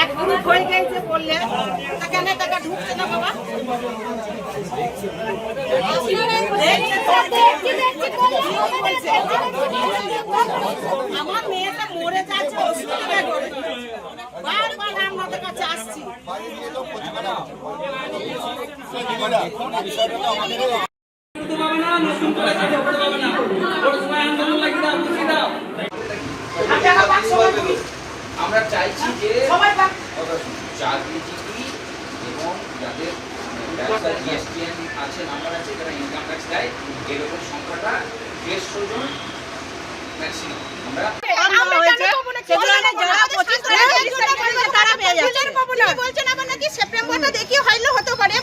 এক গ্রুপ হয়ে গেছে বললে কেন টাকা ঢুকছে না বাবা? আমার মেয়েটা মরে যাচ্ছে অসুবিধা করে বারবার আমাদের কাছে আসছি। আমরা চাইছি যে চাকরিজীবী এবং যাদের জিএসটিএন আছে, নাম্বার আছে, যারা ইনকাম ট্যাক্স দেয়, এরকম সংখ্যাটা 150 জন ম্যাক্সিমাম। সেপ্টেম্বরটা দেখিয়ে হইলে হতে পারে,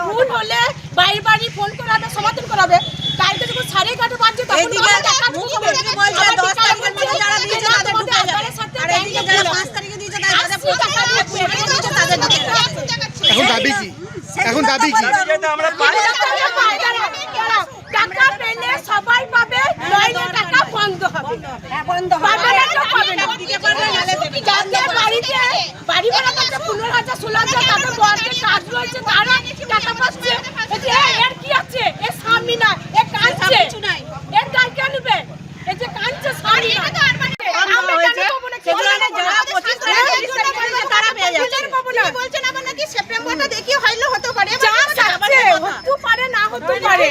ভুল হলে বাড়ি বাড়ি ফোন করাবে, সমাধান করাবে। কালকে যখন 11:30 বাজছে তখন এখন দাবি কি? টাকা পেলে সবাই পাবে, নইলে টাকা বন্ধ হবে। বাড়ি ভাড়া পাচ্ছে 15,000 16,000, তাদের বর্গের কাজ রয়েছে, তারা টাকা পাচ্ছে। এর কি আছে? এর স্বামী না, এ কাঁদছে, এর গায়ে কে নেবে? এই যে কাঁদছে স্বামী না। সেপ্টেম্বরটা দেখিয়ে হইলে হতে পারে, না হতে পারে।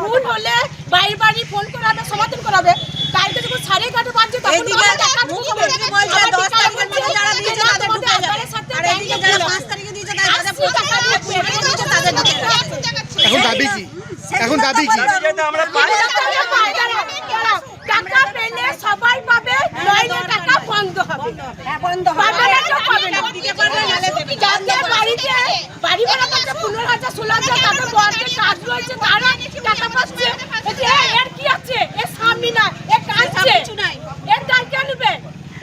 ভুল হলে বাড়ি বাড়ি ফোন করাবে, সমাধান করাবে। কালকে যখন 11:30 বাজছে তখন এখন দাবি কি? এখন দাবি কি? টাকা পেলে সবাই পাবে, নইলে টাকা বন্ধ হবে। বাড়ি ভাড়া পাচ্ছে 15,000 16,000, তাদের বর্গের কাজ রয়েছে, তারা টাকা পাচ্ছে। এর কি আছে? এর স্বামী না, এ কাঁদছে, এর গায়ে কে নেবে?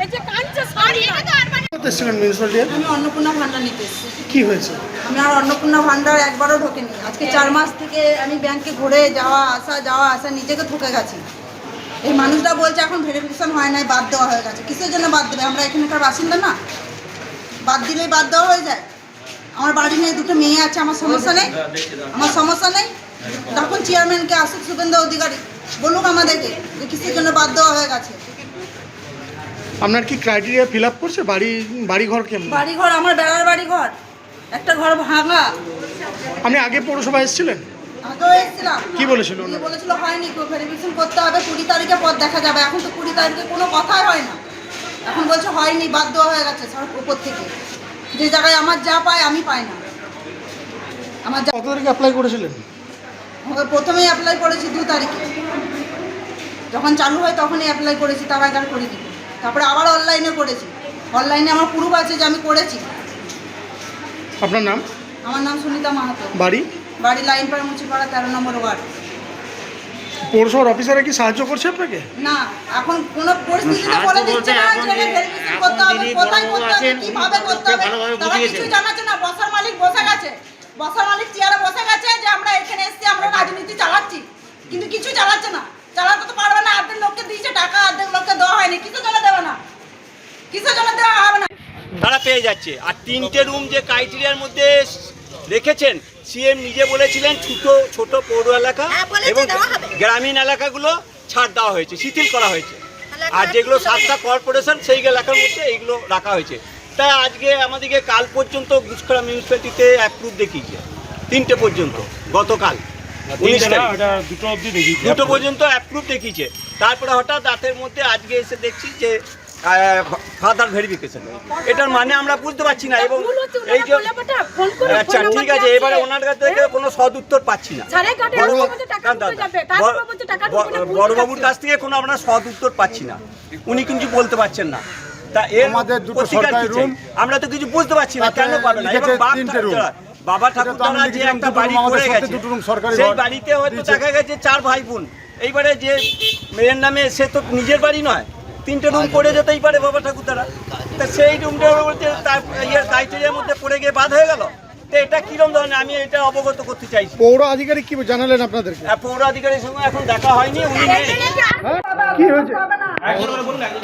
এই যে কাঁদছে স্বামী না। আমি অন্নপূর্ণা ভান্ডার নিতে এসেছি। কি হয়েছে? আমি আর অন্নপূর্ণা ভান্ডার একবারও ঢোকেনি। আজকে 4 মাস থেকে আমি ব্যাংকে ঘুরে যাওয়া আসা নিজেকে ঠকে গেছি। এই মানুষটা বলছে এখন ভেরিফিকেশন হয় নাই, বাদ দেওয়া হয়ে গেছে। কিসের জন্য বাদ দেবে? আমরা এখানকার বাসিন্দা না, বাদ দিলেই বাদ দেওয়া হয়ে যায়। আমার বাড়ি নিয়ে 2টো মেয়ে আছে, আমার সমস্যা নেই, তখন চেয়ারম্যানকে আসুক শুভেন্দু অধিকারী, বলুক আমাদেরকে যে কিসের জন্য বাদ দেওয়া হয়ে গেছে। আপনার কি ক্রাইটেরিয়া ফিল আপ করছে? বাড়িঘর কেমন? বাড়িঘর আমার বেড়ার বাড়িঘর, একটা ঘর ভাঙা। আপনি আগে পৌরসভায় এসেছিলেন? আগেও এসেছিলাম। কি বলেছিল? বলেছিল হয়নি, ভেরিফিকেশন করতে হবে, 20 তারিখে পর দেখা যাবে। এখন তো 20 তারিখে কোনো কথাই হয় না। এখন বলছে হয়নি, বাদ দেওয়া হয়ে গেছে উপর থেকে। যে জায়গায় আমার যা পায় আমি পাই না। আমার কত তারিখে অ্যাপ্লাই করেছিলেন? প্রথমেই অ্যাপ্লাই করেছি 2 তারিখে, যখন চালু হয় তখনই অ্যাপ্লাই করেছি, তার আগে আর করিনি। তারপরে আবার অনলাইনে করেছি, অনলাইনে আমার প্রুফ আছে যে আমি করেছি। আপনার নাম? আমার নাম সুনিতা মাহাতো। বাড়ি লাইনপাড়া মুচিপাড়া 13 নম্বর ওয়ার্ড। পৌরসভার অফিসাররা কি সাহায্য করছে আপনাকে? না, এখন কোন পরিস্থিতিতে বলে দিচ্ছে না যে ভেরিফিকেশন করতে হবে, কোথায় করতে হবে, কিভাবে করতে হবে, তারা কিছু জানাচ্ছে না। বসার মালিক বসে গেছে, বসার মালিক চেয়ারে বসে গেছে যে আমরা এখানে এসেছি, আমরা রাজনীতি চালাচ্ছি, কিন্তু কিছু চালাচ্ছে না। চালাতে তো পারবে না। অর্ধেক লোককে দিয়েছে টাকা, অর্ধেক লোককে দেওয়া হয়নি। কিসের জন্য দেবে না? কিসের জন্য দেওয়া হবে না? তারা পেয়ে যাচ্ছে। আর 3টে রুম যে ক্রাইটেরিয়ার মধ্যে রেখেছেন, সিএম নিজে বলেছিলেন ছোট পৌর এলাকা এবং গ্রামীণ এলাকাগুলো ছাড় দেওয়া হয়েছে, শিথিল করা হয়েছে। আর যেগুলো 7টা কর্পোরেশন সেই এলাকার মধ্যে এইগুলো রাখা হয়েছে। তাই আজকে আমাদেরকে কাল পর্যন্ত গুসকরা মিউনিসিপ্যালিটিতে অ্যাপ্রুভ দেখিয়েছে, 3টে পর্যন্ত। গতকাল 2টো পর্যন্ত অ্যাপ্রুভ দেখিয়েছে। তারপরে হঠাৎ রাতের মধ্যে আজকে এসে দেখছি যে ফাদার ভেরিফিকেশন। এটার মানে আমরা বুঝতে পারছি না। এবং এই যে আচ্ছা ঠিক আছে, এবারে ওনার কাছ থেকে কোনো সদ উত্তর পাচ্ছি না। বড়বাবুর কাছ থেকে কোনো আমরা সদ উত্তর পাচ্ছি না, উনি কিন্তু বলতে পারছেন না। তা এর আমরা তো কিছু বুঝতে পারছি না, কেন পাবে না? এবং বাবা ঠাকুরদারা যে একটা বাড়ি করে গেছে, সেই বাড়িতে হয়তো দেখা গেছে 4 ভাই বোন। এইবারে যে মেয়ের নামে, সে তো নিজের বাড়ি নয়, তিনটে রুম পড়ে যেতেই পারে বাবা ঠাকুর দ্বারা। তা সেই রুমটা বলছে তার ইয়ের ক্রাইটেরিয়ার মধ্যে পড়ে গিয়ে বাদ হয়ে গেল। তো এটা কিরম ধরনের, আমি এটা অবগত করতে চাইছি। পৌর আধিকারিক কি জানালেন আপনাদেরকে? পৌর আধিকারিকের সঙ্গে এখন দেখা হয়নি, উনি নেই। কি হয়েছে?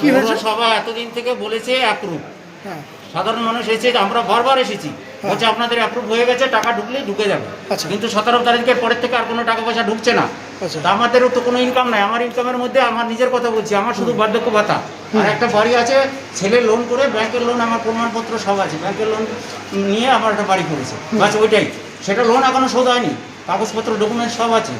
কি হয়েছে? সভা এতদিন থেকে বলেছে অ্যাপ্রুভ, হ্যাঁ, সাধারণ মানুষ এসেছে, আমরা বারবার এসেছি, বলছে আপনাদের অ্যাপ্রুভ হয়ে গেছে, টাকা ঢুকলেই ঢুকে যাবে। আচ্ছা। কিন্তু 17 তারিখের পরের থেকে আর কোনো টাকা পয়সা ঢুকছে না। আচ্ছা। তা আমাদেরও তো কোনো ইনকাম নাই। আমার ইনকামের মধ্যে আমার নিজের কথা বলছি, আমার শুধু বার্ধক্য ভাতা আর একটা বাড়ি আছে, ছেলে লোন করে, ব্যাংকের লোন, আমার প্রমাণপত্র সব আছে, ব্যাংকের লোন নিয়ে আমার একটা বাড়ি করেছে, বাস ওইটাই। সেটা লোন এখনো শোধ হয়নি, কাগজপত্র ডকুমেন্টস সব আছে,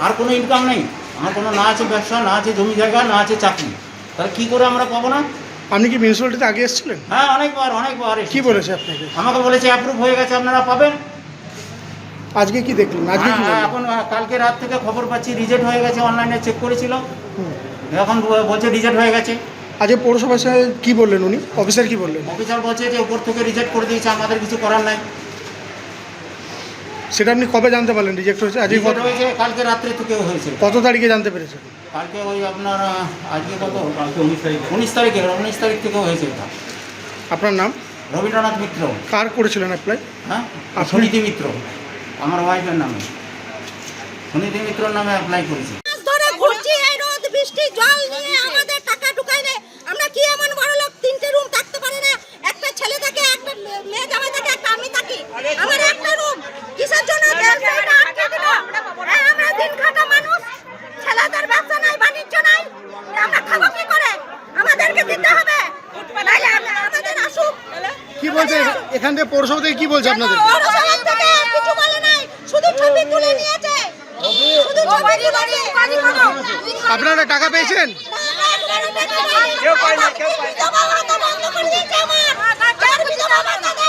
আর কোনো ইনকাম নেই আমার, কোনো না আছে ব্যবসা, না আছে জমি জায়গা, না আছে চাকরি। তাহলে কী করে আমরা পাবো না? আপনি কি মিউনিসিপ্যালিটিতে আগে এসেছিলেন? হ্যাঁ, অনেকবার এসেছি। কি বলেছে আপনাকে? আমাকে বলেছে অ্যাপ্রুভ হয়ে গেছে, আপনারা পাবেন। আজকে কি দেখলেন? আজকে কি হ্যাঁ, বললেন? এখন কালকে রাত থেকে খবর পাচ্ছি রিজেক্ট হয়ে গেছে, অনলাইনে চেক করেছিল, হুম। এখন বলছে রিজেক্ট হয়ে গেছে। আজকে পৌরসভার সাথে কি বললেন উনি? অফিসার কি বললেন? অফিসার বলছে যে উপর থেকে রিজেক্ট করে দিয়েছে, আমাদের কিছু করার নাই। সেটা আপনি কবে জানতে পারলেন রিজেক্ট হয়েছে? আজকে রিজেক্ট হয়েছে কালকে রাত্রে থেকে হয়েছে। কত তারিখে জানতে পেরেছেন? কালকে ওই আপনার আজকে কত, কালকে 19 তারিখ থেকে হয়েছে এটা। আপনার নাম? রবীন্দ্রনাথ মিত্র। কার করেছিলেন অ্যাপ্লাই? হ্যাঁ, আপনি? সুনীতি মিত্র, আমার ওয়াইফের নামে, সুনীতি মিত্রর নামে অ্যাপ্লাই করেছি। মাস ধরে ঘুরছি এই রোদ বৃষ্টি জল নিয়ে, আমাদের টাকা ঢুকায় না। আমরা কি এমন বড় লোক, 3টে রুম থাকতে পারে না? একটা ছেলে থাকে, একটা মেয়ে জামাই থাকে, একটা আমি থাকি, আমার একটা রুম। কিসের জন্য ব্যবসাটা আটকে দিল? আমরা দিন খাটা মানুষ, ছেলেদের ব্যবসা নাই, বাণিজ্য নাই, আমরা খাবো কি করে? আমাদেরকে দিতে হবে, নাহলে আমাদের আসুক। কি বলছে এখান থেকে পৌরসভা থেকে কি বলছে আপনাদের? পৌরসভা থেকে কিছু বলে নাই, শুধু ছবি তুলে নিয়েছে, শুধু ছবি তুলে নিয়ে কাজ করো। আপনারা টাকা পেয়েছেন? কেউ পায় না, কেউ পায় না। বিধবা ভাতা বন্ধ করে দিয়েছে আমার। 4 বিধবা ভাতা দেয়।